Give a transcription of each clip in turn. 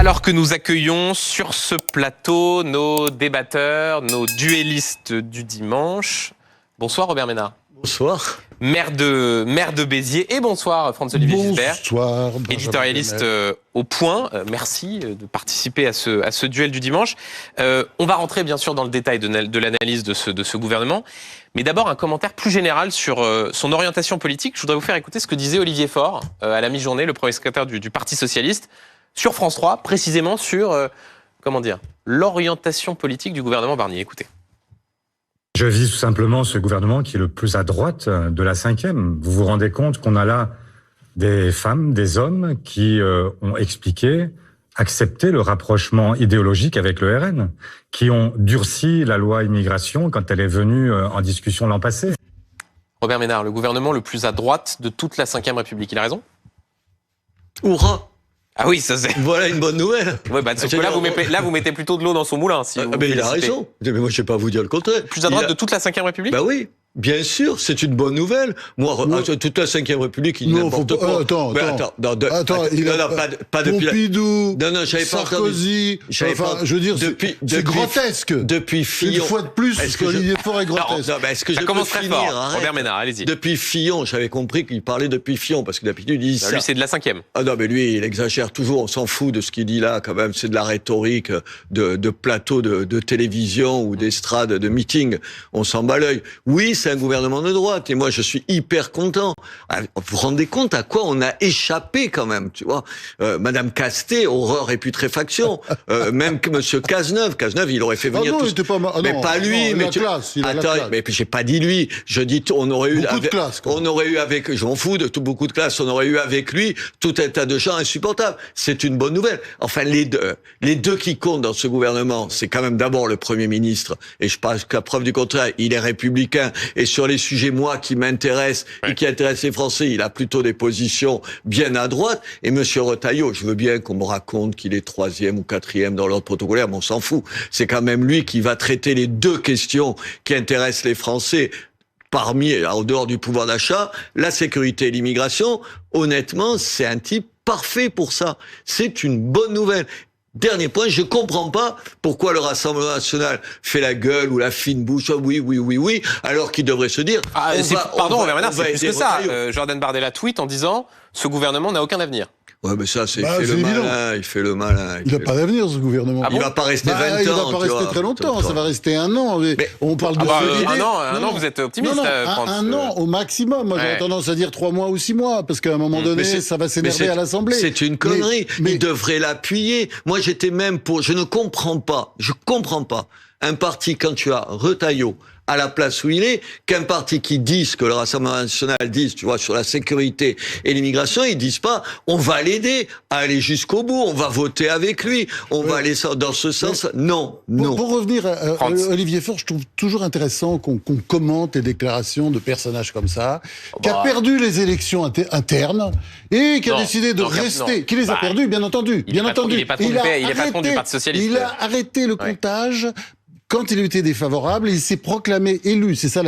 Alors que nous accueillons sur ce plateau nos débatteurs, nos duellistes du dimanche. Bonsoir Robert Ménard. Bonsoir. Maire de Béziers. Et bonsoir Franz-Olivier Gisbert. Bonsoir. Éditorialiste au Point. Merci de participer à ce duel du dimanche. On va rentrer bien sûr dans le détail de l'analyse de ce gouvernement. Mais d'abord un commentaire plus général sur son orientation politique. Je voudrais vous faire écouter ce que disait Olivier Faure à la mi-journée, le premier secrétaire du Parti Socialiste, sur France 3, précisément sur, l'orientation politique du gouvernement Barnier. Écoutez. Je vise tout simplement ce gouvernement qui est le plus à droite de la 5e. Vous vous rendez compte qu'on a là des femmes, des hommes qui ont expliqué, accepté le rapprochement idéologique avec le RN, qui ont durci la loi immigration quand elle est venue en discussion l'an passé. Robert Ménard, le gouvernement le plus à droite de toute la 5e République, il a raison ? Hurrah! Ah oui, ça c'est... Voilà une bonne nouvelle. Ouais, sauf que là, vous mettez plutôt de l'eau dans son moulin. Si vous mais il a raison. Mais moi, je ne vais pas vous dire le contraire. Plus à droite de toute la 5e République ? Bah oui. Bien sûr, c'est une bonne nouvelle. Moi, toute la 5e République, il n'importe quoi. Attends, pas depuis Pompidou, j'avais Sarkozy, je veux dire, c'est grotesque. Depuis Fillon. Une fois de plus, Olivier Faure est grotesque. Ça commence très fort. Robert Ménard, allez-y. Depuis Fillon, j'avais compris qu'il parlait depuis Fillon, parce que d'habitude, il dit ça. Lui, c'est de la 5e. Ah non, mais lui, il exagère toujours. On s'en fout de ce qu'il dit là, quand même. C'est de la rhétorique de plateau de télévision ou d'estrade, de meeting. On s'en bat l'œil. Oui, c'est un gouvernement de droite, et moi je suis hyper content. Vous vous rendez compte à quoi on a échappé quand même, tu vois. Madame Castet, horreur et putréfaction. Même que Monsieur Cazeneuve, il aurait fait venir tout. Mais pas lui. Mais attends, mais j'ai pas dit lui. Je dis on aurait eu beaucoup de classe. On aurait eu avec, je m'en fous de tout beaucoup de classe. On aurait eu avec lui tout un tas de gens insupportables. C'est une bonne nouvelle. Enfin les deux qui comptent dans ce gouvernement, c'est quand même d'abord le Premier ministre. Et je pense qu'à preuve du contraire, il est républicain. Et sur les sujets, moi, qui m'intéressent et qui intéressent les Français, il a plutôt des positions bien à droite. Et Monsieur Retailleau, je veux bien qu'on me raconte qu'il est 3e ou 4e dans l'ordre protocolaire, mais on s'en fout. C'est quand même lui qui va traiter les deux questions qui intéressent les Français, en dehors du pouvoir d'achat, la sécurité et l'immigration. Honnêtement, c'est un type parfait pour ça. C'est une bonne nouvelle. Dernier point, je comprends pas pourquoi le Rassemblement national fait la gueule ou la fine bouche, oui, alors qu'il devrait se dire... Pardon, Robert Ménard, c'est plus que ça. Jordan Bardella tweet en disant « Ce gouvernement n'a aucun avenir ». Ouais, mais ça, il fait le malin. Il n'a pas d'avenir, ce gouvernement. Il va pas rester 20 ans. Il va pas rester très longtemps, ça va rester 1 an. Mais on parle de... un an, vous êtes optimiste. Un an au maximum. Moi, j'aurais tendance à dire 3 mois ou 6 mois, parce qu'à un moment donné, ça va s'énerver à l'Assemblée. C'est une connerie. Il devrait l'appuyer. Moi, j'étais même pour... Je comprends pas un parti, quand tu as Retailleau à la place où il est, qu'un parti qui dit ce que le Rassemblement national dit, tu vois, sur la sécurité et l'immigration, ils disent pas, on va l'aider à aller jusqu'au bout, on va voter avec lui, on va aller dans ce sens. Non. Pour revenir à Olivier Faure, je trouve toujours intéressant qu'on commente les déclarations de personnages comme ça, qui a perdu les élections internes et qui a décidé de rester, qui les a perdues, bien entendu. Il est patron du Parti Socialiste. Il a arrêté le comptage quand il était défavorable, il s'est proclamé élu. C'est ça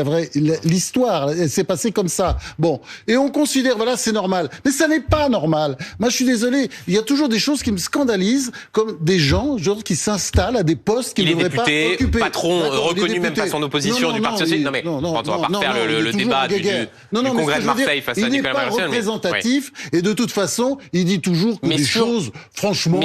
l'histoire. Elle s'est passée comme ça. Bon. Et on considère, voilà, c'est normal. Mais ça n'est pas normal. Moi, je suis désolé. Il y a toujours des choses qui me scandalisent, comme des gens, genre, qui s'installent à des postes qu'ils ne devraient pas occuper. Il est député, patron, reconnu même par son opposition du Parti Socialiste. On va pas refaire le débat du Congrès de Marseille face à Nicolas Maillard. Il n'est pas représentatif. Et de toute façon, il dit toujours des choses, franchement,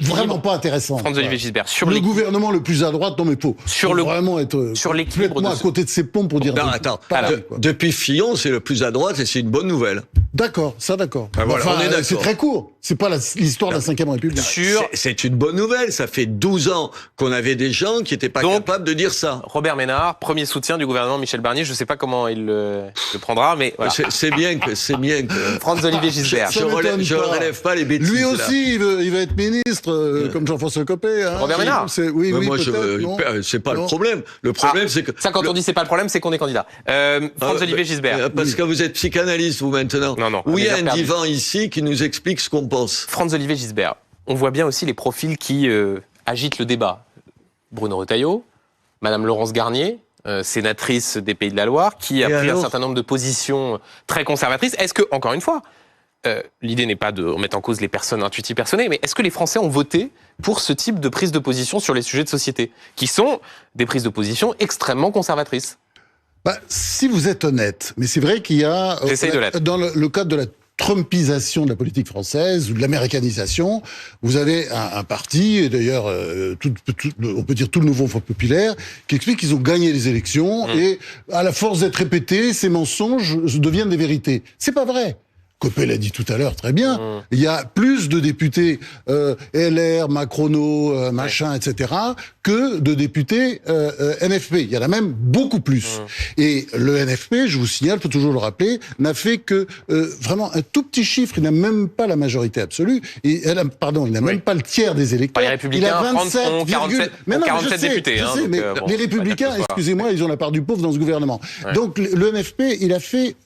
vraiment pas intéressantes. Franz-Olivier Gisbert, le gouvernement le plus à droite, non mais faut vraiment être l'équilibre à côté de ses pompes pour dire... Non, attends, depuis Fillon, c'est le plus à droite et c'est une bonne nouvelle. D'accord, ça d'accord. Voilà, on est d'accord. C'est très court. C'est pas l'histoire de la 5e République. C'est une bonne nouvelle. Ça fait 12 ans qu'on avait des gens qui n'étaient pas capables de dire ça. Robert Ménard, premier soutien du gouvernement Michel Barnier. Je ne sais pas comment il le prendra, mais voilà. C'est bien que... Franz-Olivier Gisbert. Je ne relève pas les bêtises. Lui aussi, il va être ministre, comme Jean-François Copé. Robert Ménard. Oui, moi, c'est pas le problème. Le problème, c'est que... Ça, quand on dit c'est pas le problème, c'est qu'on est candidat. Franz-Olivier Gisbert. Parce que vous êtes psychanalyste, vous, maintenant. Non. Où il y a un divan ici qui nous explique ce qu'on pense. Franz-Olivier Gisbert. On voit bien aussi les profils qui agitent le débat. Bruno Retailleau, Madame Laurence Garnier, sénatrice des Pays de la Loire, qui a pris un certain nombre de positions très conservatrices. Est-ce que, encore une fois, l'idée n'est pas de remettre en cause les personnes intuitives personnées, mais est-ce que les Français ont voté pour ce type de prise de position sur les sujets de société, qui sont des prises de position extrêmement conservatrices? Si vous êtes honnête, mais c'est vrai qu'il y a, J'essaye de l'être. dans le cadre de la trumpisation de la politique française ou de l'américanisation, vous avez un parti, et d'ailleurs, on peut dire tout le nouveau Front populaire, qui explique qu'ils ont gagné les élections et à la force d'être répétés, ces mensonges deviennent des vérités. C'est pas vrai. Copé l'a dit tout à l'heure très bien, il y a plus de députés LR, Macrono, machin, etc., que de députés NFP. Il y en a même beaucoup plus. Et le NFP, je vous signale, faut toujours le rappeler, n'a fait que vraiment un tout petit chiffre, il n'a même pas la majorité absolue, il n'a même pas le tiers des électeurs. Les Républicains, il a 27, ont 47 députés. Mais les Républicains, excusez-moi, ils ont la part du pauvre dans ce gouvernement. Ouais. Donc le NFP, il a fait...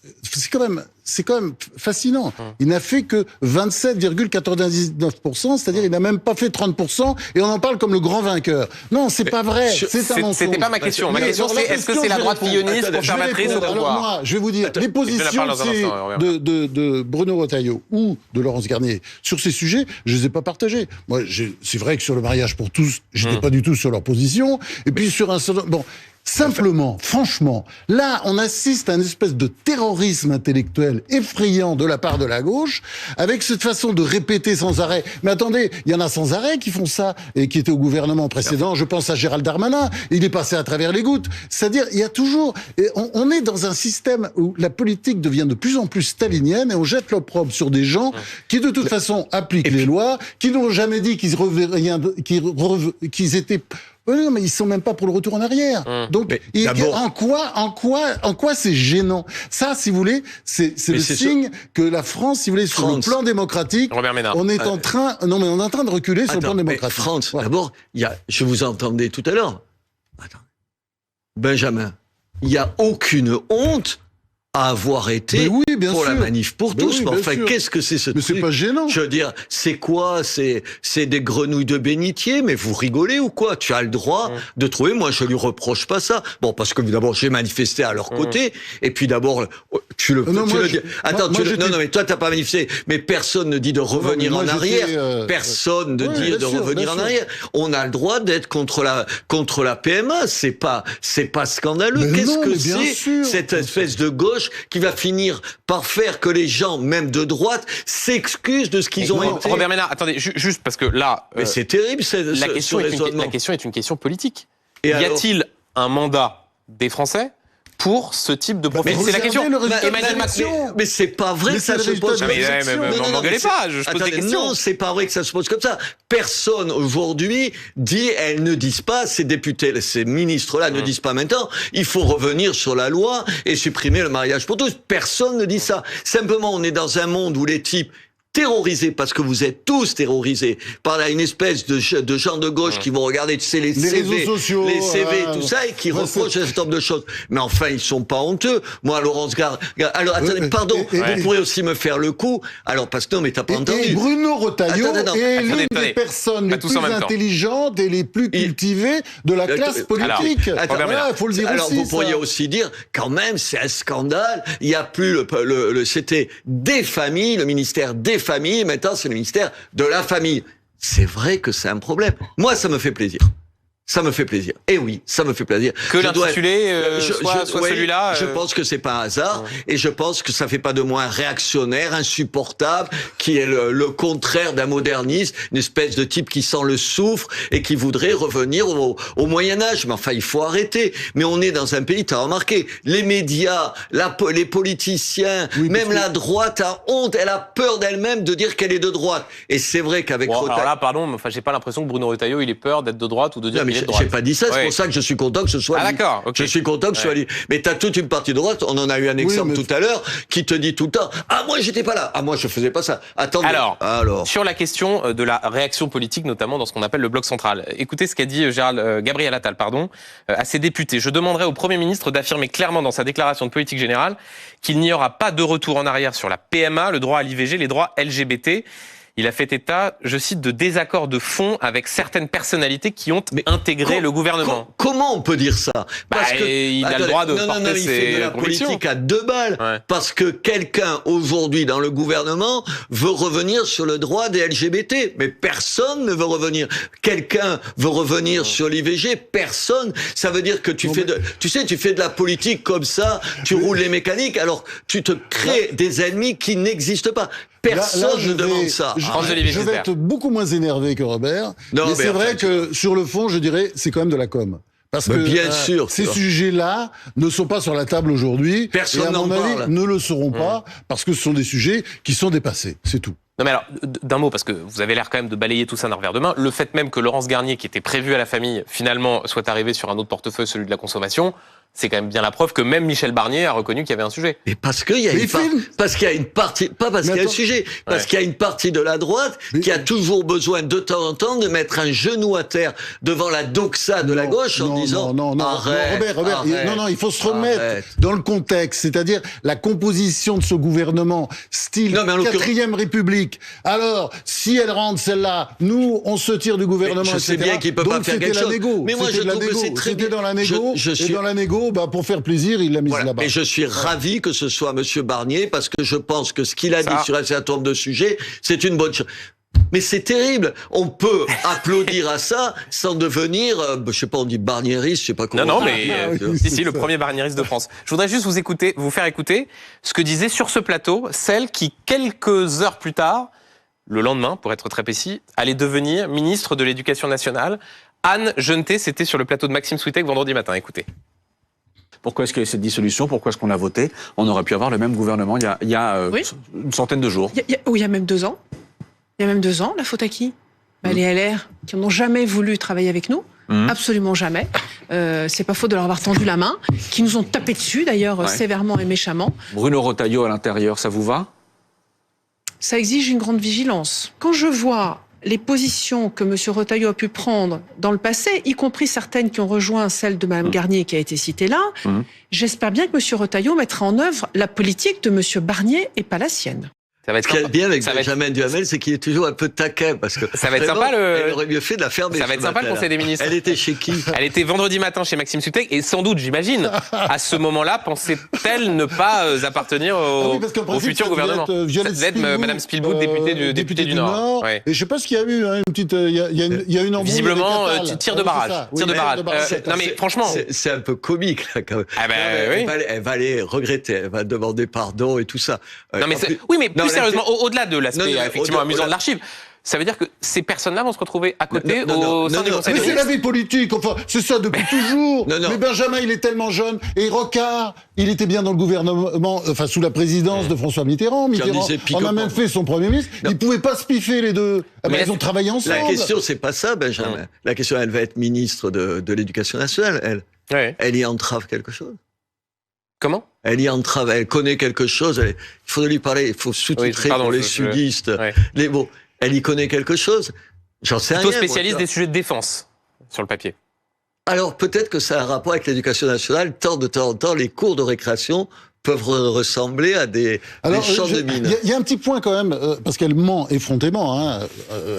C'est quand même fascinant. Il n'a fait que 27,99%, c'est-à-dire il n'a même pas fait 30%, et on en parle comme le grand vainqueur. Non, c'est pas vrai. C'est un mensonge. C'était pas ma question. Ma question, c'est est-ce que c'est la droite lyonnaise conservatrice au pouvoir? Alors moi, je vais vous dire, les positions de Bruno Retailleau ou de Laurence Garnier sur ces sujets, je les ai pas partagées. Moi, c'est vrai que sur le mariage pour tous, j'étais pas du tout sur leur position. Et puis sur un seul... Bon... Simplement, franchement, là, on assiste à une espèce de terrorisme intellectuel effrayant de la part de la gauche, avec cette façon de répéter sans arrêt. Mais attendez, il y en a sans arrêt qui font ça, et qui étaient au gouvernement précédent. Je pense à Gérald Darmanin. Il est passé à travers les gouttes. C'est-à-dire, il y a toujours... On est dans un système où la politique devient de plus en plus stalinienne, et on jette l'opprobre sur des gens qui, de toute façon, appliquent les lois, qui n'ont jamais dit qu'ils étaient... Non, mais ils sont même pas pour le retour en arrière. Donc, en quoi c'est gênant? Ça, si vous voulez, c'est le signe que la France, si vous voulez, sur le plan démocratique, on est en train de reculer sur le plan démocratique. France, d'abord, je vous entendais tout à l'heure. Benjamin, il n'y a aucune honte à avoir été pour la manif pour tous. Mais enfin, qu'est-ce que c'est ce truc? Mais c'est pas gênant. Je veux dire, c'est quoi? C'est des grenouilles de bénitier? Mais vous rigolez ou quoi? Tu as le droit de trouver. Moi, je lui reproche pas ça. Bon, parce que d'abord, j'ai manifesté à leur côté. Et puis d'abord, non, mais toi, t'as pas manifesté. Mais personne ne dit de revenir en arrière. Personne ne dit de revenir en arrière. On a le droit d'être contre la PMA. C'est pas scandaleux. Qu'est-ce que c'est cette espèce de gauche qui va finir par faire que les gens, même de droite, s'excusent de ce qu'ils ont été. Robert Ménard, attendez, juste parce que là... Mais c'est terrible, la question est une question politique. Et y a-t-il un mandat des Français pour ce type de profil? C'est la question. Emmanuel Macron. Mais c'est pas vrai que ça se pose comme ça. Non, m'engueulez pas, je pose des questions. Non, c'est pas vrai que ça se pose comme ça. Personne aujourd'hui elles ne disent pas, ces députés, ces ministres-là ne disent pas maintenant, il faut revenir sur la loi et supprimer le mariage pour tous. Personne ne dit ça. Simplement, on est dans un monde où les types terrorisés, parce que vous êtes tous terrorisés par une espèce de gens de gauche qui vont regarder, tu sais, les CV, sociaux, tout ça, et qui reprochent un certain nombre de choses. Mais enfin, ils sont pas honteux. Moi, Laurence Garde, alors, attendez, pardon, vous pourrez aussi me faire le coup. Alors, parce que non, mais t'as pas entendu. Et Bruno Retailleau est l'une des personnes les plus intelligentes et les plus cultivées de la classe politique. Il faut le dire aussi. Alors, vous pourriez aussi dire, quand même, c'est un scandale. Il y a plus c'était des familles, le ministère des familles, maintenant c'est le ministère de la famille. C'est vrai que c'est un problème. Moi, ça me fait plaisir. Ça me fait plaisir. Et oui, ça me fait plaisir. Que l'intitulé soit celui-là. Je pense que c'est pas un hasard, et je pense que ça fait pas de moi un réactionnaire, insupportable, qui est le contraire d'un moderniste, une espèce de type qui sent le soufre et qui voudrait revenir au Moyen-Âge. Mais enfin, il faut arrêter. Mais on est dans un pays, t'as remarqué, les médias, les politiciens, même la droite a honte, elle a peur d'elle-même de dire qu'elle est de droite. Et c'est vrai qu'avec Retailleau... Alors là, pardon, mais enfin, j'ai pas l'impression que Bruno Retailleau, il ait peur d'être de droite ou de dire j'ai pas dit ça, c'est pour ça que je suis content que ce soit lui. D'accord, ok. Je suis content que ce soit lui. Mais t'as toute une partie de droite, on en a eu un exemple tout à l'heure, qui te dit tout le temps, ah, moi, j'étais pas là. Ah, moi, je faisais pas ça. Attendez. Alors, sur la question de la réaction politique, notamment dans ce qu'on appelle le bloc central. Écoutez ce qu'a dit Gabriel Attal, à ses députés. Je demanderai au Premier ministre d'affirmer clairement dans sa déclaration de politique générale qu'il n'y aura pas de retour en arrière sur la PMA, le droit à l'IVG, les droits LGBT. il a fait état, je cite, de désaccords de fond avec certaines personnalités qui ont intégré le gouvernement. Comment on peut dire ça? Parce que il a le droit de porter il fait de la politique à 2 balles. Ouais. Parce que quelqu'un, aujourd'hui, dans le gouvernement, veut revenir sur le droit des LGBT. Mais personne ne veut revenir. Quelqu'un veut revenir sur l'IVG. Personne. Ça veut dire que tu fais de la politique comme ça, tu roules les mécaniques, alors tu te crées des ennemis qui n'existent pas. Personne ne demande ça. Je vais être beaucoup moins énervé que Robert. Mais c'est vrai que sur le fond, je dirais, c'est quand même de la com. Parce que bien sûr, ces sujets-là ne sont pas sur la table aujourd'hui. Personne et à mon avis, parle. ne le seront pas parce que ce sont des sujets qui sont dépassés. C'est tout. Non mais alors, d'un mot, parce que vous avez l'air quand même de balayer tout ça d'un revers de main, le fait même que Laurence Garnier, qui était prévue à la famille, finalement soit arrivée sur un autre portefeuille, celui de la consommation, c'est quand même bien la preuve que même Michel Barnier a reconnu qu'il y avait un sujet. Mais parce qu'il y a une partie, pas parce qu'il y a un sujet, parce qu'il y a une partie de la droite qui a toujours besoin de temps en temps de mettre un genou à terre devant la doxa de la gauche en disant arrête, Robert, arrête, il faut se remettre dans le contexte, c'est-à-dire la composition de ce gouvernement, style 4e République. Alors, si elle rentre celle-là, nous, on se tire du gouvernement, je sais bien qu'il peut pas faire quelque chose. Mais moi, je trouve que c'est très bien. C'était dans la négo, et dans la négo, pour faire plaisir, il l'a mise là-bas. Et je suis ravi que ce soit Monsieur Barnier, parce que je pense que ce qu'il a dit sur un certain nombre de sujets, c'est une bonne chose. Mais c'est terrible. On peut applaudir à ça sans devenir, je sais pas, on dit barnieriste, je sais pas comment. Non, mais si, le premier barnieriste de France. Je voudrais juste vous faire écouter ce que disait sur ce plateau celle qui, quelques heures plus tard, le lendemain, pour être très précis, allait devenir ministre de l'Éducation nationale. Anne Genetet, c'était sur le plateau de Maxime Souitek vendredi matin. Écoutez. Pourquoi est-ce qu'il y a eu cette dissolution? Pourquoi est-ce qu'on a voté? On aurait pu avoir le même gouvernement il y a une centaine de jours. Il y a même 2 ans. Il y a même 2 ans, la faute à qui? Les LR, qui n'ont jamais voulu travailler avec nous. Absolument jamais. C'est pas faute de leur avoir tendu la main, qui nous ont tapé dessus, d'ailleurs, sévèrement et méchamment. Bruno Retailleau à l'intérieur, ça vous va? Ça exige une grande vigilance. Quand je vois les positions que M. Retailleau a pu prendre dans le passé, y compris certaines qui ont rejoint celle de Mme Garnier qui a été citée là, j'espère bien que M. Retailleau mettra en œuvre la politique de M. Barnier et pas la sienne. Ça va être Ce qui est bien avec Benjamin Duhamel, c'est qu'il est toujours un peu taquin, parce que ça va être sympa elle aurait mieux fait de la fermer. Ça va être sympa le Conseil des ministres. Elle était chez qui? Elle était vendredi matin chez Maxime Souitek, et sans doute, j'imagine, à ce moment-là, pensait-elle ne pas appartenir au futur gouvernement. D'être Madame Spielbout, députée du Nord. Ouais. Et je sais pas ce qu'il y a eu, une petite, il y a une embrouille. Visiblement, tir de barrage. Non mais franchement, c'est un peu comique là quand même. Ah ben, elle va aller regretter, elle va demander pardon et tout ça. Non mais plus sérieusement, au-delà de l'aspect effectivement amusant de l'archive, ça veut dire que ces personnes-là vont se retrouver à côté au sein du Conseil des ministres. Mais c'est la vie politique, enfin, c'est ça depuis toujours. Mais Benjamin, il est tellement jeune. Et Rocard, il était bien dans le gouvernement, enfin, sous la présidence de François Mitterrand. On a même fait son Premier ministre. Ils pouvaient pas se piffer, les deux. Mais ils ont travaillé ensemble. La question, c'est pas ça, Benjamin. La question, elle va être ministre de l'Éducation nationale, elle. Elle y entrave quelque chose. Comment? Elle y entrave, elle connaît quelque chose. Il faut lui parler, il faut sous-titrer pour les sudistes. Elle y connaît quelque chose. J'en sais rien. Plutôt spécialiste des sujets de défense sur le papier. Alors peut-être que ça a un rapport avec l'éducation nationale. De temps en temps, les cours de récréation peuvent ressembler à des champs de mines. Il y a un petit point quand même, parce qu'elle ment effrontément.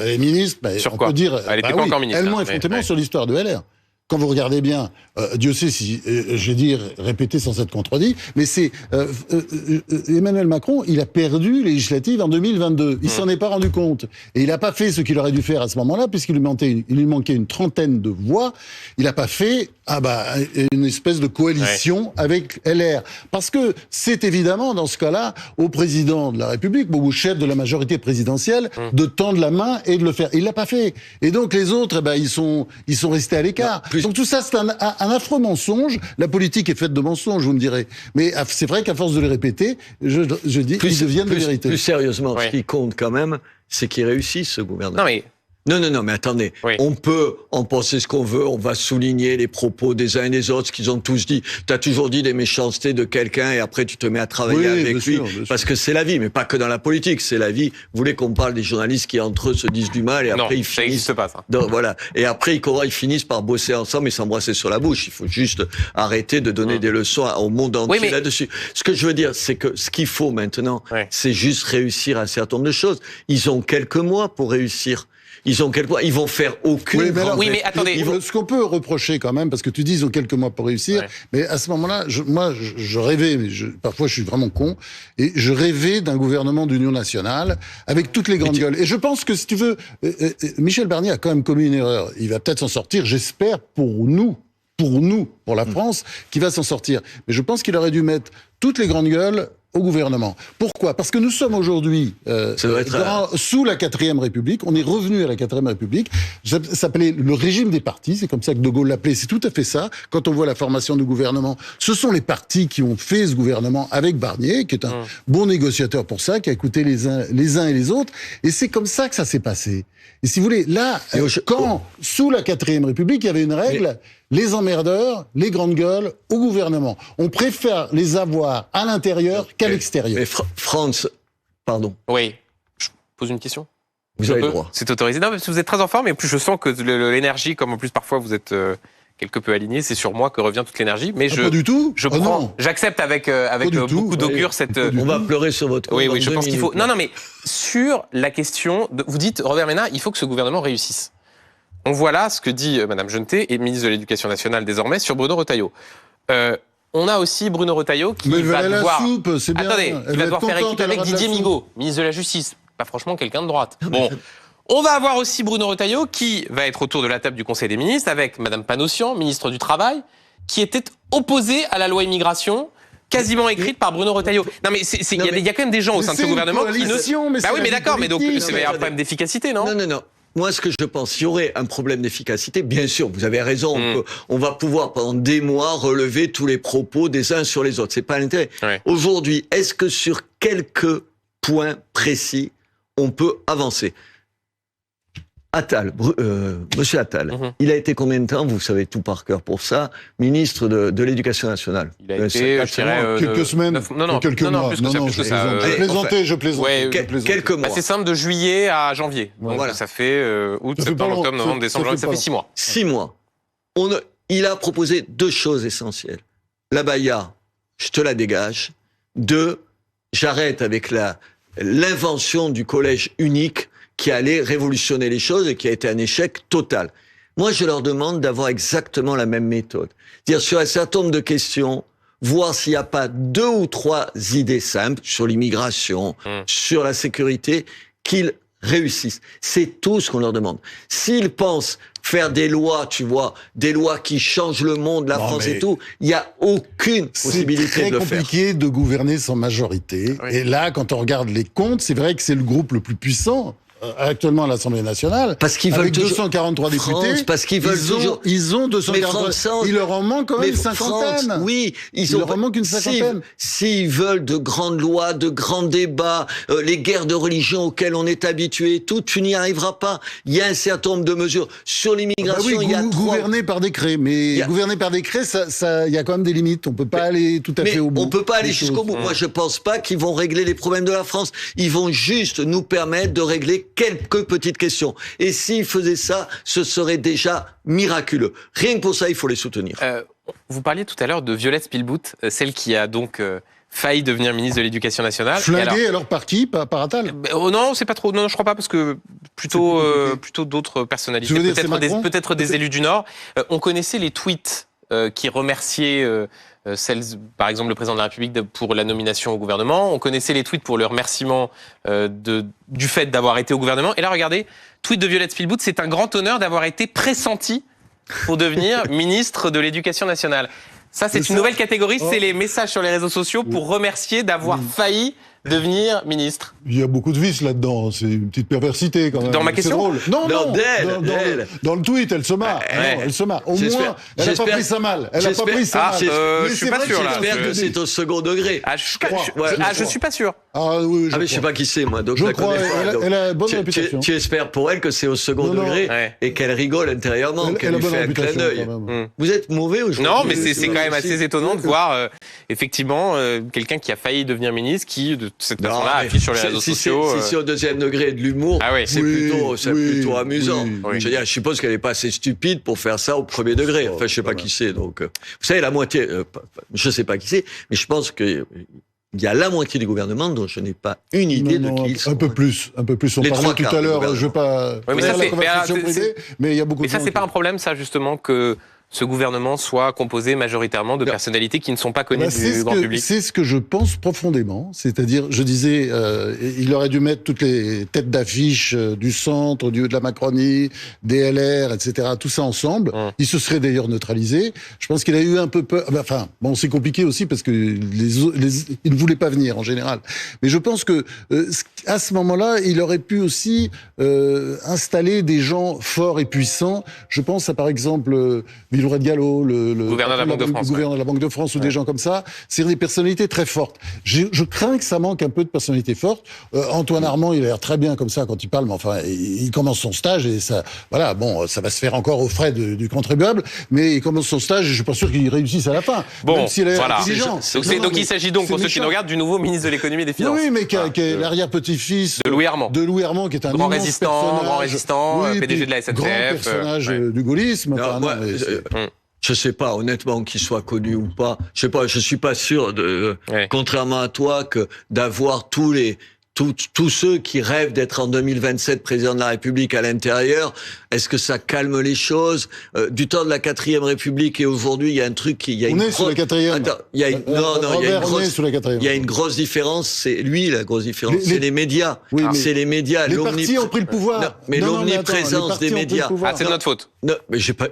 Elle est ministre. Sur quoi? Elle n'était pas encore ministre. Elle ment effrontément sur l'histoire de LR. Quand vous regardez bien, Dieu sait si, je vais dire, répéter sans être contredit, mais c'est Emmanuel Macron, il a perdu les législatives en 2022. Il s'en est pas rendu compte. Et il n'a pas fait ce qu'il aurait dû faire à ce moment-là, puisqu'il lui manquait une trentaine de voix. Il n'a pas fait une espèce de coalition avec LR. Parce que c'est évidemment, dans ce cas-là, au président de la République, ou au chef de la majorité présidentielle, de tendre la main et de le faire. Il l'a pas fait. Et donc les autres, ils sont restés à l'écart. Donc tout ça, c'est un affreux mensonge. La politique est faite de mensonges, vous me direz. Mais c'est vrai qu'à force de les répéter, je dis qu'ils deviennent de vérité. Plus sérieusement, ce qui compte quand même, c'est qu'ils réussissent, ce gouvernement. Non, mais attendez. Oui. On peut en penser ce qu'on veut. On va souligner les propos des uns et des autres, ce qu'ils ont tous dit. Tu as toujours dit des méchancetés de quelqu'un et après tu te mets à travailler avec lui. Parce que c'est la vie, mais pas que dans la politique. C'est la vie. Vous voulez qu'on parle des journalistes qui entre eux se disent du mal et après ils finissent. Ça n'existe pas, ça. Donc, voilà. Et après, ils finissent par bosser ensemble et s'embrasser sur la bouche. Il faut juste arrêter de donner des leçons au monde entier là-dessus. Ce que je veux dire, c'est que ce qu'il faut maintenant, c'est juste réussir un certain nombre de choses. Ils ont quelques mois pour réussir. Ils vont faire aucune. Mais attendez. Ce qu'on peut reprocher quand même, parce que tu dis ils ont quelques mois pour réussir, mais à ce moment-là, je rêvais, mais parfois je suis vraiment con, et je rêvais d'un gouvernement d'union nationale avec toutes les grandes gueules. Et je pense que si tu veux, Michel Barnier a quand même commis une erreur. Il va peut-être s'en sortir, j'espère pour la France, qui va s'en sortir. Mais je pense qu'il aurait dû mettre toutes les grandes gueules au gouvernement. Pourquoi ? Parce que nous sommes aujourd'hui sous la 4e République. On est revenu à la 4e République. Ça s'appelait le régime des partis. C'est comme ça que De Gaulle l'appelait. C'est tout à fait ça. Quand on voit la formation du gouvernement, ce sont les partis qui ont fait ce gouvernement avec Barnier, qui est un bon négociateur pour ça, qui a écouté les uns et les autres. Et c'est comme ça que ça s'est passé. Et si vous voulez, là, sous la 4e République, il y avait une règle, les emmerdeurs, les grandes gueules, au gouvernement. On préfère les avoir à l'intérieur qu'à l'extérieur. Mais France, pardon. Oui, je pose une question. Vous avez le droit. C'est autorisé. Non, parce que vous êtes très en forme, et plus je sens que l'énergie, comme en plus parfois vous êtes quelque peu aligné, c'est sur moi que revient toute l'énergie. Mais pas du tout. J'accepte avec beaucoup d'augure cette. On va pleurer sur votre compte. Oui, je pense qu'il faut. Non, mais sur la question, vous dites, Robert Ménard, il faut que ce gouvernement réussisse. On voit là ce que dit Madame Jeuneté, et ministre de l'Éducation nationale désormais, sur Bruno Retailleau. On a aussi Bruno Retailleau qui va devoir. Attendez, il va devoir faire équipe avec Didier Migaud, ministre de la Justice. Pas franchement quelqu'un de droite. Bon. On va avoir aussi Bruno Retailleau qui va être autour de la table du Conseil des ministres avec Madame Panossian, ministre du Travail, qui était opposée à la loi immigration, quasiment écrite par Bruno Retailleau. Non mais il y a quand même des gens au sein de ce gouvernement qui ne. Bah oui, mais d'accord, mais donc c'est un problème d'efficacité, non ? Non. Moi, ce que je pense, il y aurait un problème d'efficacité. Bien sûr, vous avez raison. On va pouvoir pendant des mois relever tous les propos des uns sur les autres. C'est pas l'intérêt. Aujourd'hui, est-ce que sur quelques points précis, on peut avancer ? Attal, Monsieur Attal, il a été combien de temps, vous savez tout par cœur pour ça, ministre de l'Éducation nationale? Il a été, je dirais, quelques semaines, quelques mois. Plus que ça. Je plaisantais. Quelques mois. C'est simple, de juillet à janvier. Donc voilà. Ça fait août, septembre, octobre, novembre, décembre, janvier, ça fait 6 mois. 6 mois. Il a proposé 2 choses essentielles. La baya, je te la dégage. 2, j'arrête avec l'invention du collège unique qui allait révolutionner les choses et qui a été un échec total. Moi, je leur demande d'avoir exactement la même méthode. C'est-à-dire, sur un certain nombre de questions, voir s'il n'y a pas 2 ou 3 idées simples sur l'immigration, sur la sécurité, qu'ils réussissent. C'est tout ce qu'on leur demande. S'ils pensent faire des lois, tu vois, des lois qui changent le monde, la France et tout, il n'y a aucune possibilité de le faire. C'est très compliqué de gouverner sans majorité. Oui. Et là, quand on regarde les comptes, c'est vrai que c'est le groupe le plus puissant actuellement à l'Assemblée nationale, parce qu'ils veulent avec 243 députés, parce qu'ils veulent ils ont 243. Il leur en manque quand même une cinquantaine. Oui, il leur en manque une cinquantaine. S'ils veulent de grandes lois, de grands débats, les guerres de religion auxquelles on est habitué, tout, tu n'y arriveras pas. Il y a un certain nombre de mesures sur l'immigration. Il y a gouverner par décret, mais gouverner par décret, ça, il y a quand même des limites. On peut pas aller tout à fait au bout. On peut pas aller jusqu'au bout. Moi, je pense pas qu'ils vont régler les problèmes de la France. Ils vont juste nous permettre de régler quelques petites questions. Et s'ils faisaient ça, ce serait déjà miraculeux. Rien que pour ça, il faut les soutenir. Vous parliez tout à l'heure de Violette Spilbout, celle qui a donc failli devenir ministre de l'Éducation nationale. Flinguée alors par qui? Par Attal? Non, c'est pas trop. Non, je crois pas, parce que plutôt d'autres personnalités, peut-être des élus du Nord. On connaissait les tweets qui remerciaient par exemple le président de la République pour la nomination au gouvernement. On connaissait les tweets pour le remerciement du fait d'avoir été au gouvernement. Et là, regardez, tweet de Violette Spilbout, c'est un grand honneur d'avoir été pressenti pour devenir ministre de l'Éducation nationale. Ça, c'est une nouvelle catégorie, c'est les messages sur les réseaux sociaux pour remercier d'avoir failli devenir ministre. Il y a beaucoup de vices là-dedans, c'est une petite perversité quand même. Dans ma question? Drôle. Non, dans le tweet, elle se marre. Non, elle se marre. Au moins, elle n'a pas pris ça mal. Je suis pas sûr. J'espère que c'est au second degré. Je suis pas sûr. Ah oui, mais je sais pas qui c'est, moi. Donc je la crois, connais pas, donc elle a bonne réputation. Tu espères pour elle que c'est au second degré et qu'elle rigole intérieurement, qu'elle lui fait un clin d'œil. Vous êtes mauvais aujourd'hui? Non, mais c'est quand même assez étonnant de voir effectivement quelqu'un qui a failli devenir ministre qui, de cette façon-là, affiche sur les réseaux sociaux. Si c'est au deuxième degré de l'humour, c'est plutôt amusant. Oui. Je veux dire, je suppose qu'elle n'est pas assez stupide pour faire ça au premier degré. Enfin, je sais pas qui c'est. Donc, vous savez, la moitié, je sais pas qui c'est, mais je pense que il y a la moitié du gouvernement dont je n'ai pas une idée de qui ils sont. Un peu plus. On Les parlait tout à l'heure, je du veux pas mais ça, faire la conversation privée, mais il y a beaucoup de gens. Mais ça, c'est pas un problème, ça, justement, que ce gouvernement soit composé majoritairement de personnalités qui ne sont pas connues du grand public. C'est ce que je pense profondément. C'est-à-dire, je disais, il aurait dû mettre toutes les têtes d'affiche du centre, de la Macronie, des LR, etc., tout ça ensemble. Il se serait d'ailleurs neutralisé. Je pense qu'il a eu un peu peur. Enfin, bon, c'est compliqué aussi parce que il ne voulait pas venir en général. Mais je pense que à ce moment-là, il aurait pu aussi installer des gens forts et puissants. Je pense à, par exemple, Villeroy de Galhau, le gouverneur de la Banque de France, gouverneur de la Banque de France, ou des gens comme ça. C'est des personnalités très fortes. Je crains que ça manque un peu de personnalités fortes. Antoine Armand, il a l'air très bien comme ça quand il parle, mais enfin, il commence son stage et ça, voilà, bon, ça va se faire encore aux frais du contribuable, mais il commence son stage et je suis pas sûr qu'il réussisse à la fin. Bon, même s'il est voilà. intelligent. Donc il s'agit donc, pour ceux qui nous regardent, du nouveau ministre de l'économie et des finances. Oui, mais qui est l'arrière-petit-fils de Louis Armand. De Louis Armand, qui est un grand immense résistant, PDG de la SNCF. Grand personnage du gaullisme. Je sais pas, honnêtement, qu'il soit connu ou pas. Je sais pas, je suis pas sûr contrairement à toi, que d'avoir tous ceux qui rêvent d'être en 2027 président de la République à l'intérieur. Est-ce que ça calme les choses? Du temps de la 4e République et aujourd'hui, il y a un truc il y a on est sous la 4e. Attends, il y a il y a une grosse différence, c'est lui la grosse différence, c'est les médias. Oui, c'est les médias. Les partis ont pris le pouvoir. Non, mais l'omniprésence des médias. C'est de notre faute. Non, mais j'ai pas.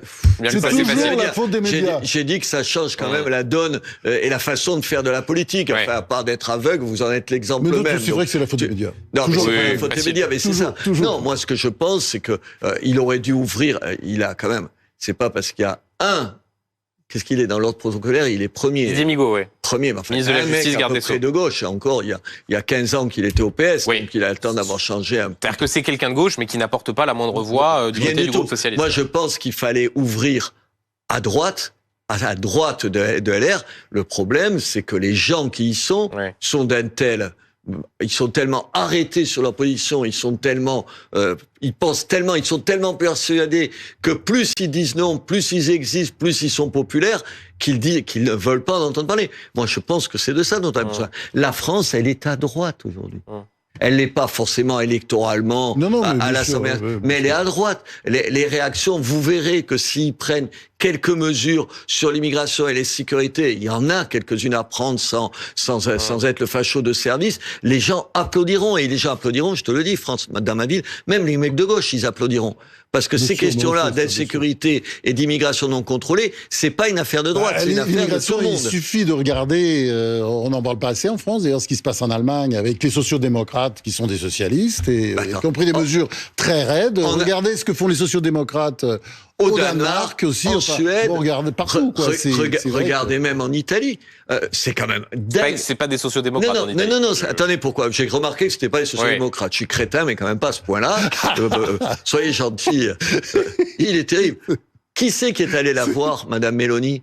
C'est toujours la faute des médias. J'ai dit que ça change quand même la donne et la façon de faire de la politique. Enfin, à part d'être aveugle, vous en êtes l'exemple même. C'est vrai que c'est la faute des médias. Non, mais c'est pas la faute des médias, mais c'est ça. Non, moi, ce que je pense, c'est que il aurait dû ouvrir. Il a quand même. C'est pas parce qu'il y a qu'est-ce qu'il est dans l'ordre protocolaire? Il est premier. Didier Migaud, oui. Premier, mais enfin, ministre de la Justice, garde des Sceaux. De gauche. Encore, il y a 15 ans qu'il était au PS, donc il a le temps d'avoir changé un peu. C'est-à-dire que c'est quelqu'un de gauche, mais qui n'apporte pas la moindre voix du côté du groupe socialiste. Moi, je pense qu'il fallait ouvrir à droite de LR. Le problème, c'est que les gens qui y sont ils sont tellement arrêtés sur leur position, ils sont tellement, ils pensent tellement, ils sont tellement persuadés que plus ils disent non, plus ils existent, plus ils sont populaires, qu'ils ne veulent pas en entendre parler. Moi, je pense que c'est de ça dont on a besoin. La France, elle est à droite aujourd'hui. Elle n'est pas forcément électoralement à l'Assemblée, mais elle est à droite. Les réactions, vous verrez que s'ils prennent quelques mesures sur l'immigration et les sécurités, il y en a quelques-unes à prendre sans être le facho de service, les gens applaudiront. Et les gens applaudiront, je te le dis, France, dans ma ville, même les mecs de gauche, ils applaudiront. Parce que ces questions-là d'insécurité et d'immigration non contrôlée, c'est pas une affaire de droite, c'est une affaire de tout le monde. Il suffit de regarder, on n'en parle pas assez en France, d'ailleurs, ce qui se passe en Allemagne avec les sociodémocrates qui sont des socialistes et qui ont pris des mesures très raides. Regardez ce que font les sociodémocrates au Danemark aussi, en Suède. Regardez partout, quoi. Regardez même en Italie. C'est quand même dingue. C'est pas des sociodémocrates en Italie. Non, attendez, pourquoi? J'ai remarqué que c'était pas les sociodémocrates. Je suis crétin, mais quand même pas à ce point-là. Soyez gentils. Il est terrible. Qui c'est qui est allé la voir, Madame Meloni?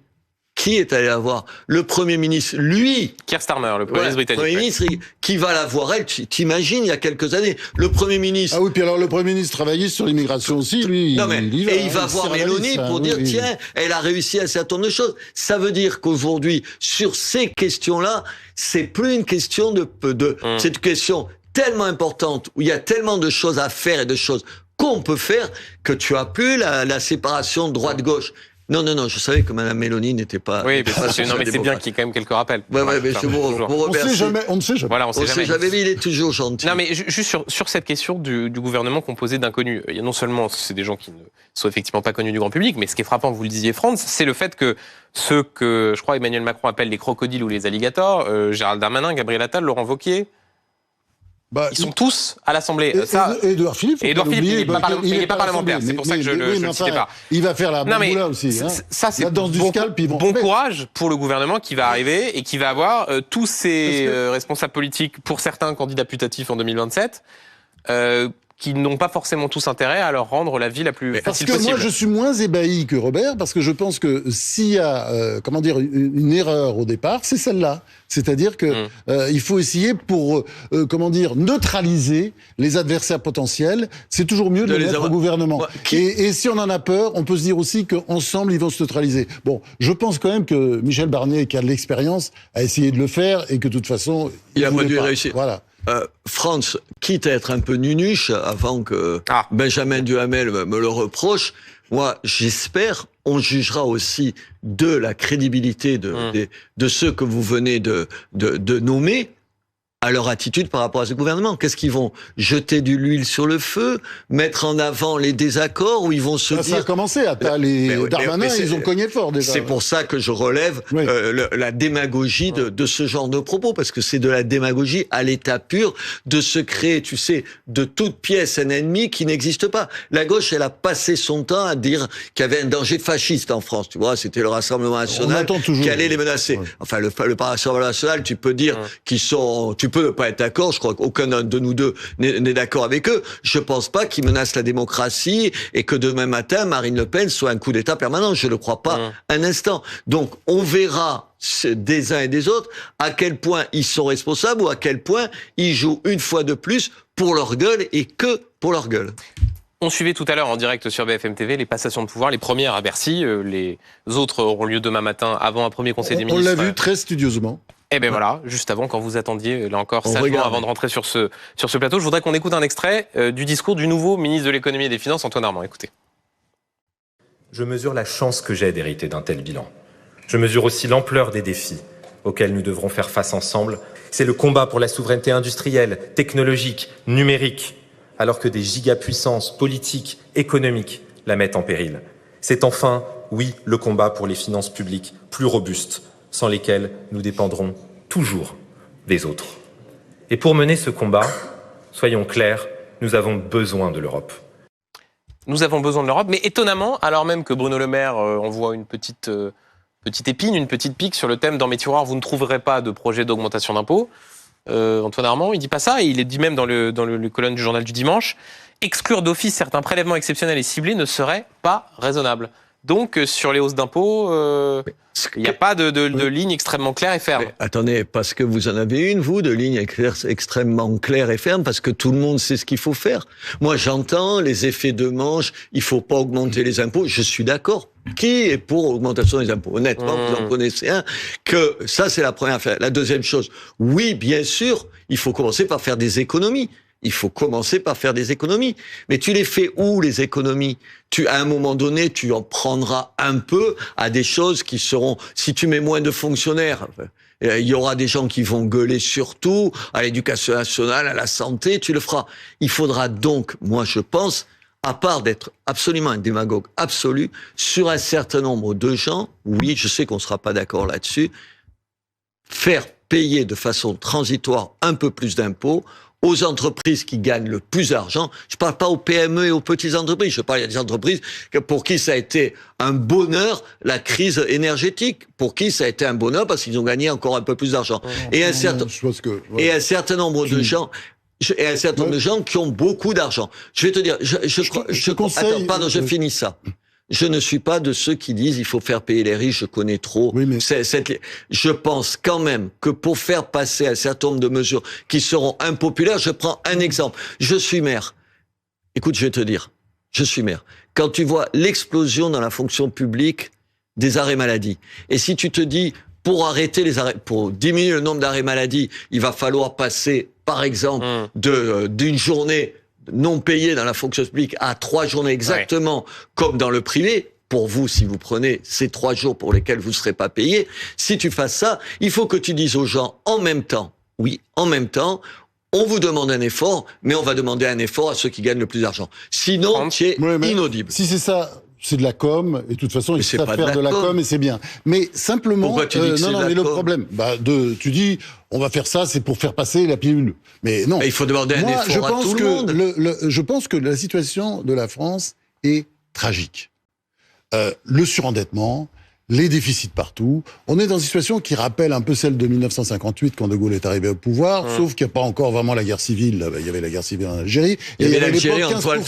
Qui est allé la voir? Le Premier ministre, lui. Keir Starmer, le Premier ministre britannique. Le Premier ministre, qui va la voir, elle, t'imagines, il y a quelques années. Le Premier ministre. Ah oui, puis alors le Premier ministre travaillait sur l'immigration aussi, lui. Non, mais, il va voir Meloni pour dire, tiens, elle a réussi à un certain nombre de choses. Ça veut dire qu'aujourd'hui, sur ces questions-là, c'est plus une question c'est une question tellement importante, où il y a tellement de choses à faire et de choses qu'on peut faire, que tu as plus la séparation droite-gauche. Non, je savais que Mme Meloni n'était pas... Oui, mais c'est bien qu'il y ait quand même quelques rappels. Ouais, mais c'est bon, on ne sait jamais. Voilà, on sait jamais. Mais il est toujours gentil. Non, mais juste sur cette question du gouvernement composé d'inconnus, il y a non seulement c'est des gens qui ne sont effectivement pas connus du grand public, mais ce qui est frappant, vous le disiez, Franz, c'est le fait que ceux que, je crois, Emmanuel Macron appelle les crocodiles ou les alligators, Gérald Darmanin, Gabriel Attal, Laurent Wauquiez... Ils sont tous à l'Assemblée. Édouard Philippe, il n'est pas parlementaire. C'est pour ça que je ne le citais pas. Il va faire la bamboula aussi. Ça, c'est la danse du scalp. Bon courage pour le gouvernement qui va arriver et qui va avoir tous ses responsables politiques, pour certains candidats putatifs en 2027, qui n'ont pas forcément tous intérêt à leur rendre la vie la plus facile possible. Parce que moi, je suis moins ébahi que Robert, parce que je pense que s'il y a, une erreur au départ, c'est celle-là. C'est-à-dire que il faut essayer pour, neutraliser les adversaires potentiels. C'est toujours mieux de les mettre au gouvernement. Et si on en a peur, on peut se dire aussi qu'ensemble, ils vont se neutraliser. Bon, je pense quand même que Michel Barnier, qui a de l'expérience, a essayé de le faire et que de toute façon, il a pas dû réussir. Voilà. France, quitte à être un peu nunuche, avant que Benjamin Duhamel me le reproche, moi, j'espère, on jugera aussi de la crédibilité de ceux que vous venez de nommer à leur attitude par rapport à ce gouvernement. Qu'est-ce qu'ils vont jeter de l'huile sur le feu, mettre en avant les désaccords, ou ils vont se dire... Ça a commencé, Attal et Darmanin, ils ont cogné fort déjà. C'est pour ça que je relève la démagogie de ce genre de propos, parce que c'est de la démagogie à l'état pur, de se créer, tu sais, de toute pièce un ennemi qui n'existe pas. La gauche, elle a passé son temps à dire qu'il y avait un danger fasciste en France, tu vois, c'était le Rassemblement National qui allait les menacer. Ouais. Enfin, le Rassemblement National, tu peux dire qu'ils sont... Tu peux ne pas être d'accord, je crois qu'aucun de nous deux n'est d'accord avec eux. Je pense pas qu'ils menacent la démocratie et que demain matin, Marine Le Pen soit un coup d'État permanent. Je ne le crois pas un instant. Donc, on verra des uns et des autres à quel point ils sont responsables ou à quel point ils jouent une fois de plus pour leur gueule et que pour leur gueule. On suivait tout à l'heure en direct sur BFM TV les passations de pouvoir, les premières à Bercy, les autres auront lieu demain matin avant un premier conseil des ministres. On l'a vu très studieusement. Eh bien voilà, juste avant, quand vous attendiez, là encore, sagement, avant de rentrer sur ce plateau, je voudrais qu'on écoute un extrait du discours du nouveau ministre de l'économie et des finances, Antoine Armand. Écoutez. Je mesure la chance que j'ai d'hériter d'un tel bilan. Je mesure aussi l'ampleur des défis auxquels nous devrons faire face ensemble. C'est le combat pour la souveraineté industrielle, technologique, numérique, alors que des gigapuissances politiques, économiques la mettent en péril. C'est enfin, oui, le combat pour les finances publiques plus robustes, sans lesquels nous dépendrons toujours des autres. Et pour mener ce combat, soyons clairs, nous avons besoin de l'Europe. Nous avons besoin de l'Europe, mais étonnamment, alors même que Bruno Le Maire envoie une petite épine, une petite pique sur le thème « Dans mes tiroirs, vous ne trouverez pas de projet d'augmentation d'impôts », Antoine Armand, il dit pas ça, et il est dit même dans le colonne du journal du dimanche, exclure d'office certains prélèvements exceptionnels et ciblés ne serait pas raisonnable. Donc, sur les hausses d'impôts, il n'y a pas de ligne extrêmement claire et ferme. Mais attendez, parce que vous en avez une, vous, de ligne extrêmement claire et ferme, parce que tout le monde sait ce qu'il faut faire. Moi, j'entends les effets de manche, il faut pas augmenter les impôts, je suis d'accord. Qui est pour augmentation des impôts? Honnêtement, vous en connaissez un, que ça, c'est la première affaire. La deuxième chose, oui, bien sûr, il faut commencer par faire des économies. Il faut commencer par faire des économies. Mais tu les fais où, les économies? À un moment donné, tu en prendras un peu à des choses qui seront... Si tu mets moins de fonctionnaires, il y aura des gens qui vont gueuler surtout à l'éducation nationale, à la santé, tu le feras. Il faudra donc, moi je pense, à part d'être absolument un démagogue absolu, sur un certain nombre de gens, oui, je sais qu'on ne sera pas d'accord là-dessus, faire payer de façon transitoire un peu plus d'impôts aux entreprises qui gagnent le plus d'argent. Je parle pas aux PME et aux petites entreprises. Je parle à des entreprises pour qui ça a été un bonheur, la crise énergétique. Pour qui ça a été un bonheur parce qu'ils ont gagné encore un peu plus d'argent. Et un certain nombre de gens... Et un certain nombre de gens qui ont beaucoup d'argent. Je vais te dire, je finis ça. Je ne suis pas de ceux qui disent il faut faire payer les riches, je connais trop. Oui, mais... Je pense quand même que pour faire passer un certain nombre de mesures qui seront impopulaires, je prends un exemple. Je suis maire. Écoute, je vais te dire, je suis maire. Quand tu vois l'explosion dans la fonction publique des arrêts maladie, et si tu te dis, pour diminuer le nombre d'arrêts maladie, il va falloir passer, par exemple, d'une journée non payée dans la fonction publique à 3 journées exactement comme dans le privé. Pour vous, si vous prenez ces 3 jours pour lesquels vous ne serez pas payé, si tu fasses ça, il faut que tu dises aux gens en même temps, on vous demande un effort, mais on va demander un effort à ceux qui gagnent le plus d'argent. Sinon, tu es inaudible. Si c'est ça... c'est de la com, et de toute façon, ils savent faire de la com, et c'est bien. Mais simplement... Pourquoi tu dis que c'est de la mais le com problème, tu dis, on va faire ça, c'est pour faire passer la pilule. Mais non. Mais il faut demander un effort à tout le monde. Je pense que la situation de la France est tragique. Le surendettement, les déficits partout. On est dans une situation qui rappelle un peu celle de 1958 quand De Gaulle est arrivé au pouvoir, sauf qu'il n'y a pas encore vraiment la guerre civile. Là, il y avait la guerre civile en Algérie. Il y avait l'Algérie en toile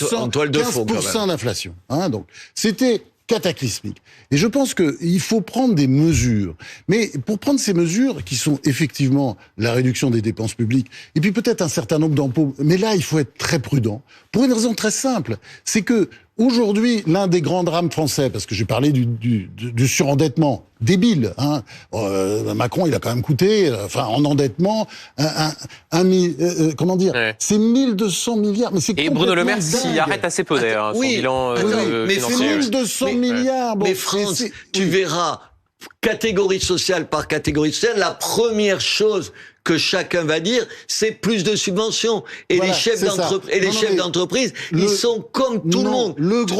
de fond. 15% d'inflation. Donc, c'était cataclysmique. Et je pense qu'il faut prendre des mesures. Mais pour prendre ces mesures, qui sont effectivement la réduction des dépenses publiques, et puis peut-être un certain nombre d'impôts, mais là, il faut être très prudent. Pour une raison très simple, c'est que aujourd'hui, l'un des grands drames français, parce que j'ai parlé du surendettement débile, Macron, il a quand même coûté, en endettement, comment dire, c'est 1200 milliards, mais c'est et Bruno Le Maire s'y arrête assez peu d'ailleurs, son bilan mais financier. C'est 1200 milliards. Mais France, tu verras, catégorie sociale par catégorie sociale, la première chose que chacun va dire, c'est plus de subventions. Et les chefs d'entreprise, ils sont comme tout le monde.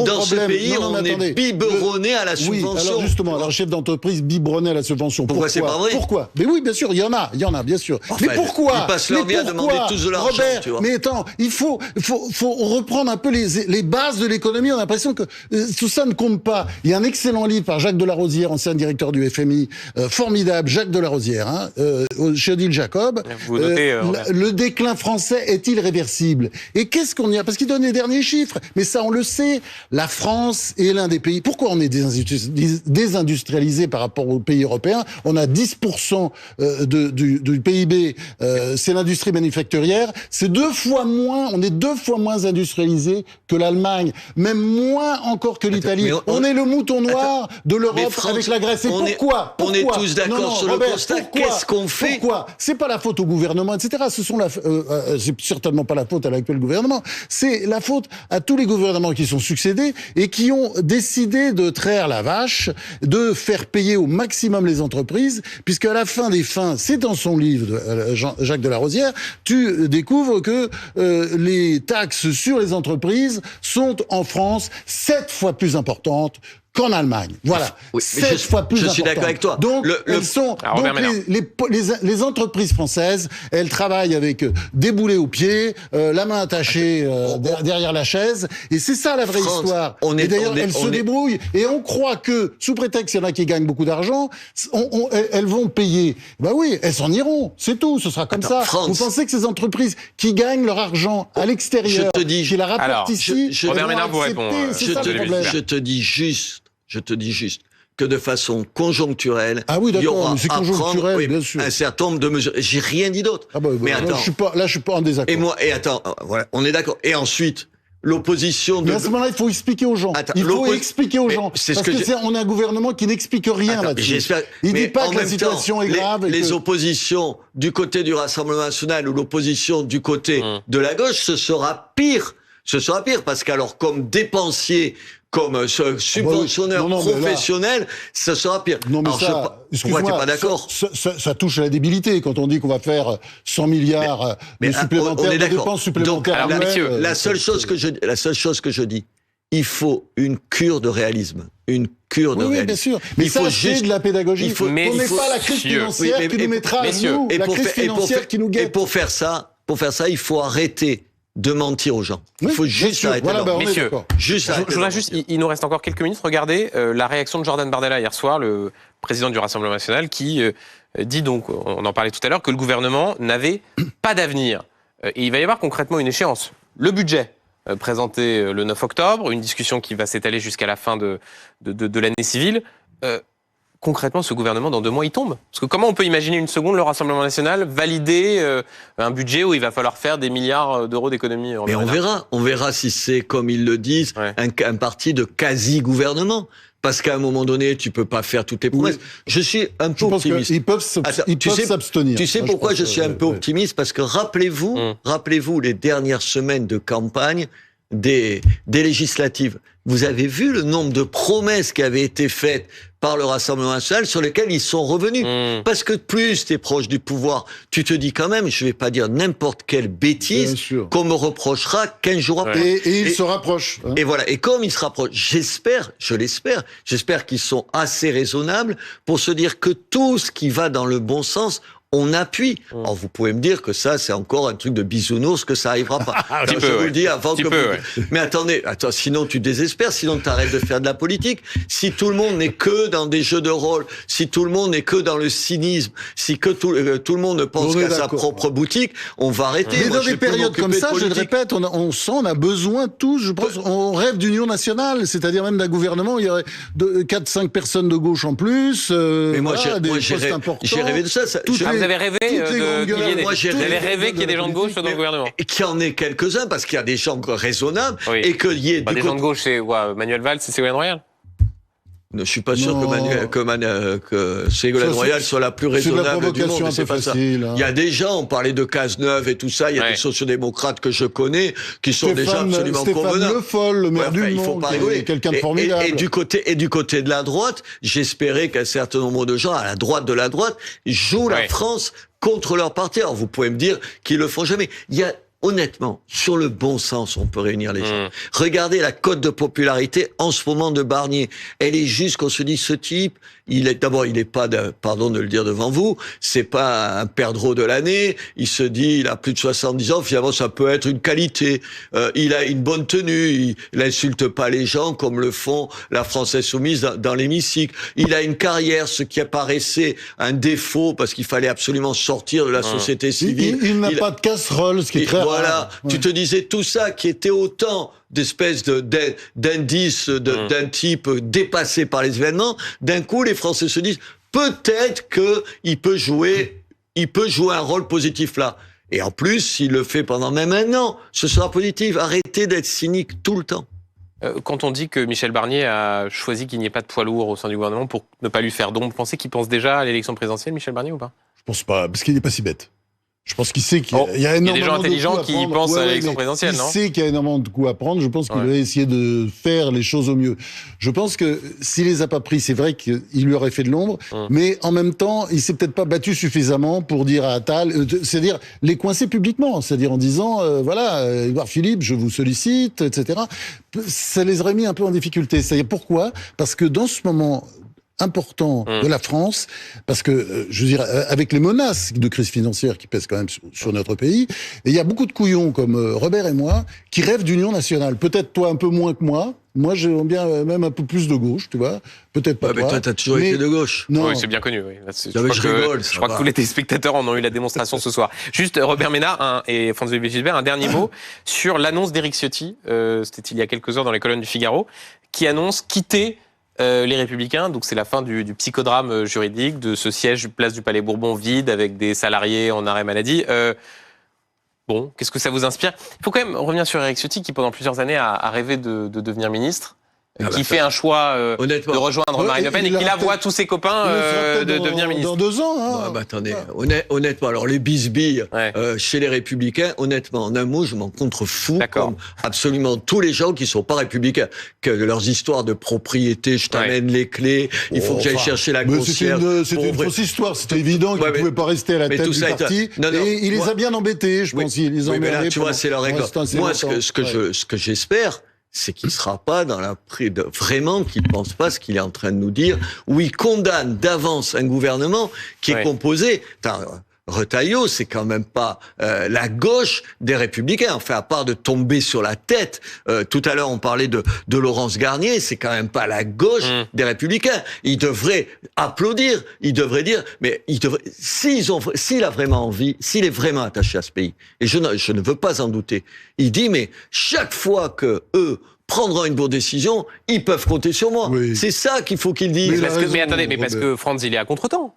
Dans ce pays, on est biberonné à la subvention. Oui, alors justement, les chefs d'entreprise biberonné à la subvention. Pourquoi c'est pas vrai? Pourquoi? Mais oui, bien sûr, il y en a, bien sûr. Enfin, mais pourquoi? Ils passent leur vie à demander tous de l'argent, Robert, tu vois. mais attends, il faut reprendre un peu les bases de l'économie. On a l'impression que tout ça ne compte pas. Il y a un excellent livre par Jacques Delarosière, ancien directeur du FMI, formidable, Jacques Delarosière, chez Odile Jacob. Vous notez, le déclin français est-il réversible? Et qu'est-ce qu'on y a? Parce qu'il donne les derniers chiffres. Mais ça, on le sait. La France est l'un des pays. Pourquoi on est désindustrialisé par rapport aux pays européens? On a 10% du PIB. C'est l'industrie manufacturière. C'est 2 fois moins. On est 2 fois moins industrialisé que l'Allemagne. Même moins encore que l'Italie. On est le mouton noir de l'Europe avec la Grèce. Et pourquoi? On est tous d'accord sur le constat. Qu'est-ce qu'on fait? Pourquoi? C'est pas la faute au gouvernement, etc. C'est certainement pas la faute à l'actuel gouvernement. C'est la faute à tous les gouvernements qui sont succédés et qui ont décidé de traire la vache, de faire payer au maximum les entreprises, puisque à la fin des fins, c'est dans son livre, Jacques Delarosière, tu découvres que les taxes sur les entreprises sont en France 7 fois plus importantes qu'en Allemagne. Voilà. Oui, 7 fois plus importantes. Je suis d'accord avec toi. Donc, les entreprises françaises, elles travaillent avec des boulets aux pieds, la main attachée derrière la chaise, et c'est ça la vraie histoire. Et d'ailleurs, elles se débrouillent, et on croit que, sous prétexte qu'il y en a qui gagnent beaucoup d'argent, elles vont payer. Ben oui, elles s'en iront. C'est tout. Ce sera comme ça. France. Vous pensez que ces entreprises qui gagnent leur argent à l'extérieur, qui la rapportent ici, Robert Ménard vous répond. Je te dis juste que de façon conjoncturelle, il y aura à prendre bien sûr. un certain nombre de mesures. J'ai rien dit d'autre. Mais attends, je suis pas en désaccord. Voilà, on est d'accord. Et ensuite, l'opposition de... Mais à ce moment-là, il faut expliquer aux gens. Il faut expliquer aux gens. On a un gouvernement qui n'explique rien là-dessus. Il dit pas que la situation est grave. Les oppositions du côté du Rassemblement national ou l'opposition du côté de la gauche, ce sera pire. Ce sera pire parce qu'alors, comme dépensier, comme subventionneur professionnel, ça sera pire. Non, mais pourquoi t'es pas d'accord? Ça touche à la débilité quand on dit qu'on va faire 100 milliards de dépenses supplémentaires. Donc, la seule chose que je dis, il faut une cure de réalisme. Une cure de réalisme. Oui, bien sûr. Mais ça, c'est de la pédagogie. On n'est pas la crise financière qui nous mettra à nous, la crise financière qui nous guette. Et pour faire ça, il faut arrêter de mentir aux gens. Il faut juste arrêter. Messieurs, il nous reste encore quelques minutes. Regardez la réaction de Jordan Bardella hier soir, le président du Rassemblement national, qui dit donc, on en parlait tout à l'heure, que le gouvernement n'avait pas d'avenir. Et il va y avoir concrètement une échéance. Le budget présenté le 9 octobre, une discussion qui va s'étaler jusqu'à la fin de l'année civile. Concrètement, ce gouvernement, dans 2 mois, il tombe. Parce que comment on peut imaginer une seconde, le Rassemblement national, valider un budget où il va falloir faire des milliards d'euros d'économies? Mais on verra si c'est, comme ils le disent, un parti de quasi-gouvernement. Parce qu'à un moment donné, tu peux pas faire toutes les promesses. Je suis un peu optimiste. Ils peuvent s'abstenir. Tu sais pourquoi je suis un peu optimiste? Parce que rappelez-vous les dernières semaines de campagne des législatives. Vous avez vu le nombre de promesses qui avaient été faites par le Rassemblement national sur lesquels ils sont revenus. Parce que plus t'es proche du pouvoir, tu te dis quand même, je vais pas dire n'importe quelle bêtise qu'on me reprochera 15 jours après. Et ils se rapprochent. Et voilà. Et comme ils se rapprochent, j'espère qu'ils sont assez raisonnables pour se dire que tout ce qui va dans le bon sens, on appuie. Alors vous pouvez me dire que ça, c'est encore un truc de bisounours, que ça arrivera pas. Alors, je vous le dis avant que Mais attendez, sinon tu désespères, sinon tu arrêtes de faire de la politique. Si tout le monde n'est que dans des jeux de rôle, si tout le monde n'est que dans le cynisme, si que tout le monde ne pense qu'à sa propre boutique, on va arrêter. Mais dans des périodes comme ça, je le répète, on a besoin tous, je pense, on rêve d'union nationale, c'est-à-dire même d'un gouvernement où il y aurait 4-5 personnes de gauche en plus, mais moi, j'ai rêvé de ça. Vous avez rêvé j'avais rêvé qu'il y ait des gens de gauche dans le gouvernement. Et qu'il y en ait quelques-uns, parce qu'il y a des gens raisonnables, et qu'il y ait des gens de gauche, c'est Manuel Valls, c'est Ségolène Royal. Je suis pas sûr que Ségolène Royal soit la plus raisonnable du monde. C'est pas ça. Il y a des gens, on parlait de Cazeneuve et tout ça, il y a des sociodémocrates que je connais qui sont déjà absolument convenables. Stéphane Le Foll, le maire du Mans, il faut pas rigoler. Quelqu'un de formidable. Et du côté de la droite, j'espérais qu'un certain nombre de gens à la droite de la droite jouent la France contre leur parti. Alors vous pouvez me dire qu'ils le font jamais. Honnêtement, sur le bon sens, on peut réunir les gens. Regardez la cote de popularité en ce moment de Barnier. Elle est juste qu'on se dit, ce type, il est pas, pardon de le dire devant vous, c'est pas un perdreau de l'année. Il se dit, il a plus de 70 ans, finalement, ça peut être une qualité. Il a une bonne tenue. Il n'insulte pas les gens comme le font la France Insoumise dans l'hémicycle. Il a une carrière, ce qui apparaissait un défaut parce qu'il fallait absolument sortir de la société civile. Il n'a pas de casserole, ce qui est très rare. Voilà, tu te disais tout ça qui était autant d'espèces d'indices d'un type dépassé par les événements. D'un coup, les Français se disent peut-être qu'il peut jouer un rôle positif là. Et en plus, s'il le fait pendant même un an, ce sera positif. Arrêtez d'être cynique tout le temps. Quand on dit que Michel Barnier a choisi qu'il n'y ait pas de poids lourd au sein du gouvernement pour ne pas lui faire d'ombre, vous pensez qu'il pense déjà à l'élection présidentielle, Michel Barnier, ou pas? Je pense pas, parce qu'il n'est pas si bête. Je pense qu'il sait qu'il y a énormément de coups à prendre. Il y a des gens intelligents qui pensent à l'élection présidentielle, non? Il sait qu'il y a énormément de coups à prendre. Je pense qu'il va essayer de faire les choses au mieux. Je pense que s'il les a pas pris, c'est vrai qu'il lui aurait fait de l'ombre, mais en même temps, il s'est peut-être pas battu suffisamment pour dire à Attal, c'est-à-dire les coincer publiquement, c'est-à-dire en disant, voilà, Édouard Philippe, je vous sollicite, etc. Ça les aurait mis un peu en difficulté. C'est-à-dire pourquoi? Parce que dans ce moment important de la France, parce que, je veux dire, avec les menaces de crise financière qui pèsent quand même sur notre pays, et il y a beaucoup de couillons comme Robert et moi qui rêvent d'union nationale. Peut-être toi un peu moins que moi. Moi, j'aime bien même un peu plus de gauche, tu vois. Peut-être pas toi. Mais toi, t'as toujours été de gauche. Non. Oui, c'est bien connu. Oui. Je crois que tous les téléspectateurs en ont eu la démonstration ce soir. Juste, Robert Ménard et François Gilbert, un dernier mot sur l'annonce d'Éric Ciotti, c'était il y a quelques heures dans les colonnes du Figaro, qui annonce quitter les Républicains. Donc c'est la fin du psychodrame juridique, de ce siège place du Palais Bourbon vide avec des salariés en arrêt maladie. Bon, qu'est-ce que ça vous inspire? Il faut quand même revenir sur Éric Ciotti qui pendant plusieurs années a rêvé de devenir ministre. Qui fait un choix de rejoindre Marine Le Pen et qui la voit tous ses copains de devenir ministre. Dans 2 ans. Hein. Attendez, honnêtement, alors les bisbilles chez les Républicains, honnêtement, en un mot, je m'en contrefous comme absolument tous les gens qui sont pas républicains. Que leurs histoires de propriété, je t'amène les clés, il faut que j'aille chercher la concierge. C'était une fausse histoire, c'était évident qu'ils ne pouvaient pas rester à la tête du parti. Et il les a bien embêtés, je pense. Il les a emmerdés. Mais là, tu vois, c'est leur règle. Moi, ce que j'espère, c'est qu'il ne sera pas dans la vraiment qu'il ne pense pas ce qu'il est en train de nous dire, où il condamne d'avance un gouvernement qui est composé. Retailleau, c'est quand même pas la gauche des Républicains. Enfin, à part de tomber sur la tête. Tout à l'heure, on parlait de Laurence Garnier. C'est quand même pas la gauche des Républicains. Il devrait applaudir. Il devrait dire, mais s'il a vraiment envie, s'il est vraiment attaché à ce pays, et je ne veux pas en douter. Il dit, mais chaque fois que eux prendront une bonne décision, ils peuvent compter sur moi. Oui. C'est ça qu'il faut qu'ils disent. Mais attendez, parce que Franz, il est à contre-temps.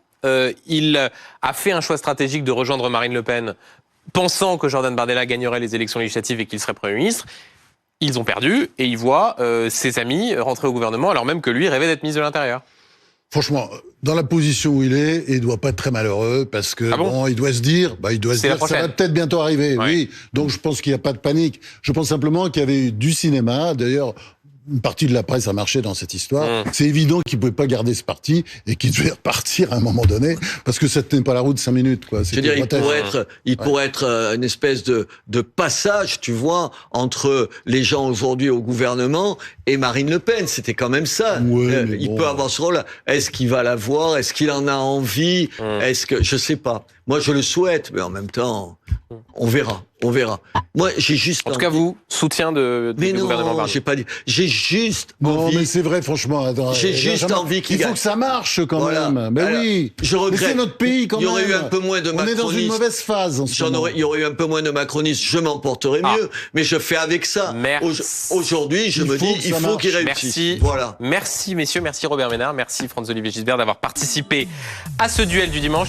Il a fait un choix stratégique de rejoindre Marine Le Pen, pensant que Jordan Bardella gagnerait les élections législatives et qu'il serait Premier ministre. Ils ont perdu et il voit ses amis rentrer au gouvernement alors même que lui rêvait d'être ministre de l'Intérieur. Franchement, dans la position où il est, il doit pas être très malheureux parce que il doit se dire, ça va peut-être bientôt arriver. Ouais. Oui, donc je pense qu'il n'y a pas de panique. Je pense simplement qu'il y avait eu du cinéma. D'ailleurs, une partie de la presse a marché dans cette histoire. C'est évident qu'il ne pouvait pas garder ce parti et qu'il devait repartir à un moment donné parce que ça ne tenait pas la route 5 minutes. Quoi. Je veux dire, il pourrait être une espèce de passage, tu vois, entre les gens aujourd'hui au gouvernement et Marine Le Pen. C'était quand même ça. Ouais, il peut avoir ce rôle. Est-ce qu'il va la voir? Est-ce qu'il en a envie? Est-ce que je sais pas. Moi, je le souhaite, mais en même temps, on verra. On verra. Moi, j'ai juste. En tout cas, vous, soutien du gouvernement Barnier. J'ai pas dit. J'ai juste envie. Mais c'est vrai, franchement. Attends, j'ai juste envie qu'il gagne. Il faut que ça marche quand même. Mais alors, oui. Je regrette. Mais c'est notre pays quand même. Il y aurait eu un peu moins de macronisme. On est dans une mauvaise phase. Il y aurait eu un peu moins de macronisme. Je m'en porterais mieux. Mais je fais avec ça. Aujourd'hui, je me dis, il faut qu'il réussisse. Merci. Voilà. Merci, messieurs. Merci, Robert Ménard. Merci, Franz-Olivier Gisbert, d'avoir participé à ce duel du dimanche.